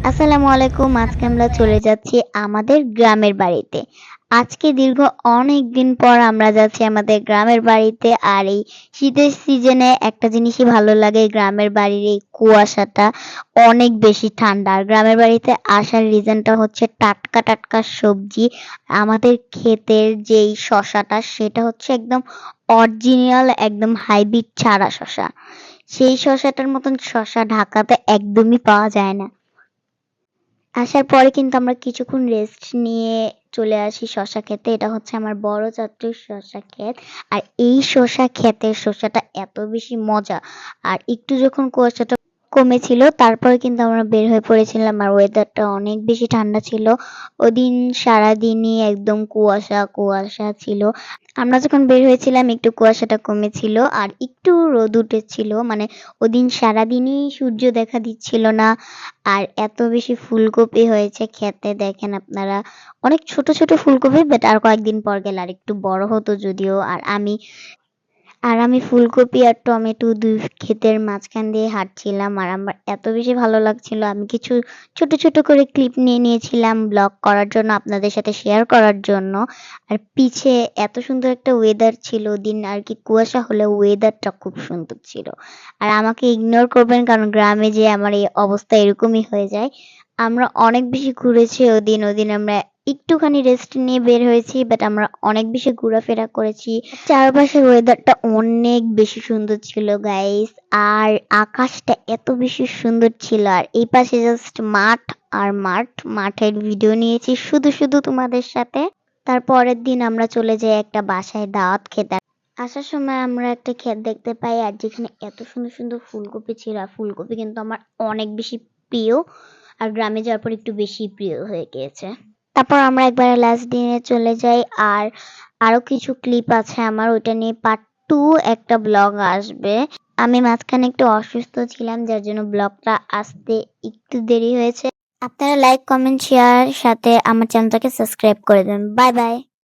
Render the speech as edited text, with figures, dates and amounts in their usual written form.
আসসালামু আলাইকুম। আজকে আমরা চলে যাচ্ছি আমাদের গ্রামের বাড়িতে। আজকে দীর্ঘ অনেকদিন পর আমরা যাচ্ছি আমাদের গ্রামের বাড়িতে। আর এই শীতের সিজনে একটা জিনিসই ভালো লাগে, গ্রামের বাড়ির এই কুয়াশাটা অনেক বেশি ঠান্ডা। আর গ্রামের বাড়িতে আসার রিজনটা হচ্ছে টাটকা, টাটকা সবজি। আমাদের ক্ষেতের যেই শসাটা সেটা হচ্ছে একদম অরিজিনাল, একদম হাইব্রিড ছাড়া শসা। সেই শসাটার মতন শসা ঢাকাতে একদমই পাওয়া যায় না। আসার পরে কিন্তু আমরা কিছুক্ষণ রেস্ট নিয়ে চলে আসি শসা খেতে। এটা হচ্ছে আমার বড় চাচ্চুর শসা ক্ষেত। আর এই শসা ক্ষেতের শসাটা এত বেশি মজা। আর একটু যখন কুয়াশাটা কমেছিল তারপরে কিন্তু আমরা বের হয়ে পড়েছিলাম। আর ওয়েদারটা অনেক বেশি ঠান্ডা ছিল। ওদিন সারাদিনই একদম কুয়াশা কুয়াশা ছিল। আমরা যখন বের হয়েছিলাম একটু কুয়াশাটা কমেছিল আর একটু রোদ উঠেছিল, মানে ওদিন সারাদিনই সূর্য দেখা দিচ্ছিল না। আর এত বেশি ফুলকপি হয়েছে খেতে, দেখেন আপনারা। অনেক ছোট ছোট ফুলকপি, বাট আর কয়েকদিন পর গেলে আর একটু বড় হতো যদিও। আর আমি ফুলকপি আর টমেটো দুই ক্ষেতের মাঝখান দিয়ে হাঁটছিলাম। আর আমার এত বেশি ভালো লাগছিল, আমি কিছু ছোট ছোট করে ক্লিপ নিয়ে নিয়েছিলাম ব্লগ করার জন্য, আপনাদের সাথে শেয়ার করার জন্য। আর পিছে এত সুন্দর একটা ওয়েদার ছিল ওদিন, আর কি কুয়াশা হলে ওয়েদারটা খুব সুন্দর ছিল। আর আমাকে ইগনোর করবেন, কারণ গ্রামে যে আমার এই অবস্থা এরকমই হয়ে যায়। আমরা অনেক বেশি ঘুরেছি ওদিন আমরা একটুখানি রেস্ট নিয়ে বের হয়েছি, বাট আমরা অনেক বেশি ঘোরাফেরা করেছি। চারপাশের ওয়েদারটা অনেক বেশি সুন্দর ছিল গাইস। আর আকাশটা এত বেশি সুন্দর ছিল। আর এই পাশে জাস্ট মাঠ আর মাঠ, মাঠের ভিডিও নিয়েছি শুধু শুধু তোমাদের সাথে। তারপরের দিন আমরা চলে যাই একটা বাসায় দাওয়াত খেতে। আসার সময় আমরা একটা ক্ষেত দেখতে পাই, আর যেখানে এত সুন্দর সুন্দর ফুলকপি ছিল। আর ফুলকপি কিন্তু আমার অনেক বেশি প্রিয়, আর গ্রামে যাওয়ার পর একটু বেশি প্রিয় হয়ে গিয়েছে। তারপর আমরা একবার লাস্ট দিনে চলে যাই। আর আরো কিছু ক্লিপ আছে আমার, ওইটা নিয়ে পার্ট 2 একটা ব্লগ আসবে। আমি মাঝখানে একটু অসুস্থ ছিলাম, যার জন্য ব্লগটা আসতে একটু দেরি হয়েছে। আপনারা লাইক, কমেন্ট, শেয়ার সাথে আমার চ্যানেলটাকে সাবস্ক্রাইব করে দেন। Bye bye.